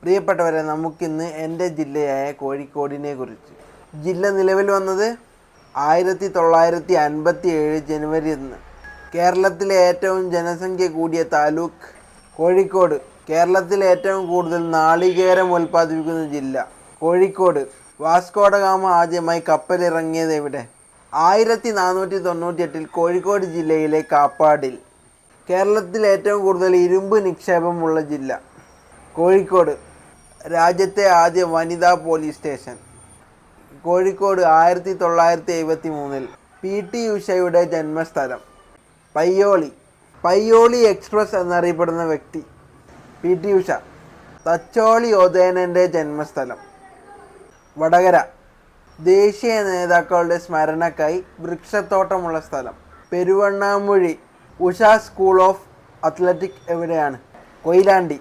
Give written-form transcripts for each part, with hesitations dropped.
പ്രിയപ്പെട്ടവരെ, നമുക്കിന്ന് എൻ്റെ ജില്ലയായ കോഴിക്കോടിനെ കുറിച്ച്. ജില്ല നിലവിൽ വന്നത് 1957 ജനുവരി 1. കേരളത്തിലെ ഏറ്റവും ജനസംഖ്യ കൂടിയ താലൂക്ക് കോഴിക്കോട്. കേരളത്തിലെ ഏറ്റവും കൂടുതൽ നാളികേരം ഉൽപ്പാദിപ്പിക്കുന്ന ജില്ല കോഴിക്കോട്. വാസ്കോഡ ഗാമ ആദ്യമായി കപ്പലിറങ്ങിയത് എവിടെ? 1498 കോഴിക്കോട് ജില്ലയിലെ കാപ്പാടിൽ. കേരളത്തിൽ ഏറ്റവും കൂടുതൽ ഇരുമ്പ് നിക്ഷേപമുള്ള ജില്ല കോഴിക്കോട്. രാജ്യത്തെ ആദ്യ വനിതാ പോലീസ് സ്റ്റേഷൻ കോഴിക്കോട് 1973. PT ഉഷയുടെ ജന്മസ്ഥലം പയ്യോളി. പയ്യോളി എക്സ്പ്രസ് എന്നറിയപ്പെടുന്ന വ്യക്തി PT ഉഷ. തച്ചോളി ഒതേനൻ്റെ ജന്മസ്ഥലം വടകര. ദേശീയ നേതാക്കളുടെ സ്മരണക്കായി വൃക്ഷത്തോട്ടമുള്ള സ്ഥലം Peruvannamuzhi. Usha school of athletic എവിടെയാണ്? കൊയിലാണ്ടി.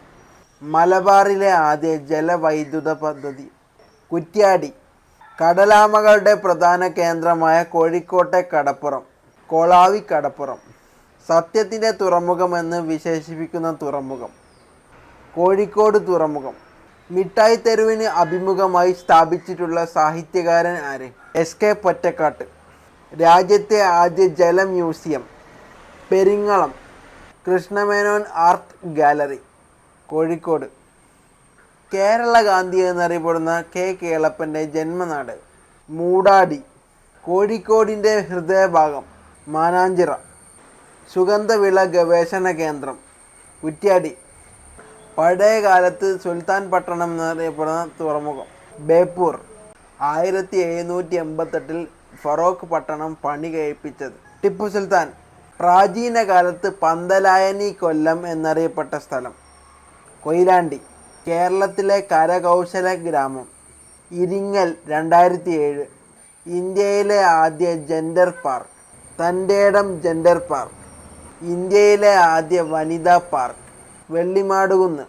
മലബാറിലെ ആദ്യ ജലവൈദ്യുത പദ്ധതി കുറ്റ്യാടി. കടലാമകളുടെ പ്രധാന കേന്ദ്രമായ കോഴിക്കോട്ടെ കടപ്പുറം കോളാവി കടപ്പുറം. സത്യത്തിൻ്റെ തുറമുഖം എന്ന് വിശേഷിപ്പിക്കുന്ന തുറമുഖം കോഴിക്കോട് തുറമുഖം. മിഠായി തെരുവിന് അഭിമുഖമായി സ്ഥാപിച്ചിട്ടുള്ള സാഹിത്യകാരൻ ആര്? SK പൊറ്റക്കാട്ട്. രാജ്യത്തെ ആദ്യ ജല museum Peringalam Krishna Menon art gallery Kozhikode. Kerala Gandhi എന്നറിയപ്പെടുന്ന K കേളപ്പൻ്റെ ജന്മനാട് മൂടാടി. കോഴിക്കോടിൻ്റെ ഹൃദയഭാഗം മാനാഞ്ചിറ. സുഗന്ധവിള ഗവേഷണ കേന്ദ്രം കുറ്റ്യാടി. പഴയ കാലത്ത് സുൽത്താൻ പട്ടണം എന്നറിയപ്പെടുന്ന തുറമുഖം ബേപ്പൂർ. 1788 ഫറോക്ക് പട്ടണം പണി കഴിപ്പിച്ചത് ടിപ്പു സുൽത്താൻ. പ്രാചീന കാലത്ത് പന്തലായനി കൊല്ലം എന്നറിയപ്പെട്ട സ്ഥലം കൊയിലാണ്ടി. കേരളത്തിലെ കരകൗശല ഗ്രാമം ഇരിങ്ങൽ. 2007. ഇന്ത്യയിലെ ആദ്യ ജെൻഡർ പാർക്ക് തൻ്റേടം ജെൻഡർ പാർക്ക്. ഇന്ത്യയിലെ ആദ്യ വനിതാ പാർക്ക് വെള്ളിമാടുകുന്ന്.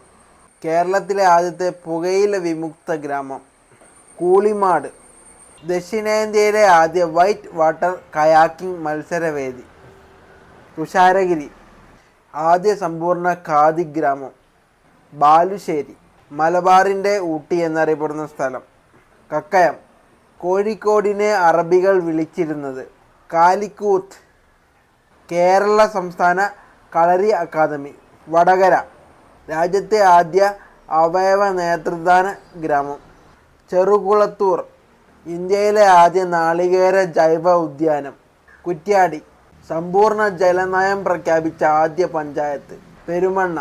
കേരളത്തിലെ ആദ്യത്തെ പുകയില വിമുക്ത ഗ്രാമം കൂളിമാട്. ദക്ഷിണേന്ത്യയിലെ ആദ്യ വൈറ്റ് വാട്ടർ കയാക്കിംഗ് മത്സരവേദി തുഷാരഗിരി. ആദ്യ സമ്പൂർണ്ണ ഖാദി ഗ്രാമം ബാലുശ്ശേരി. മലബാറിൻ്റെ ഊട്ടി എന്നറിയപ്പെടുന്ന സ്ഥലം കക്കയം. കോഴിക്കോടിനെ അറബികൾ വിളിച്ചിരുന്നത് കാലിക്കൂത്ത്. കേരള സംസ്ഥാന കളരി അക്കാദമി വടകര. രാജ്യത്തെ ആദ്യ അവയവ നേത്രദാന ഗ്രാമം ചെറുകുളത്തൂർ. ഇന്ത്യയിലെ ആദ്യ നാളികേര ജൈവ ഉദ്യാനം കുറ്റ്യാടി. സമ്പൂർണ്ണ ജലനയം പ്രഖ്യാപിച്ച ആദ്യ പഞ്ചായത്ത് പെരുമണ്ണ.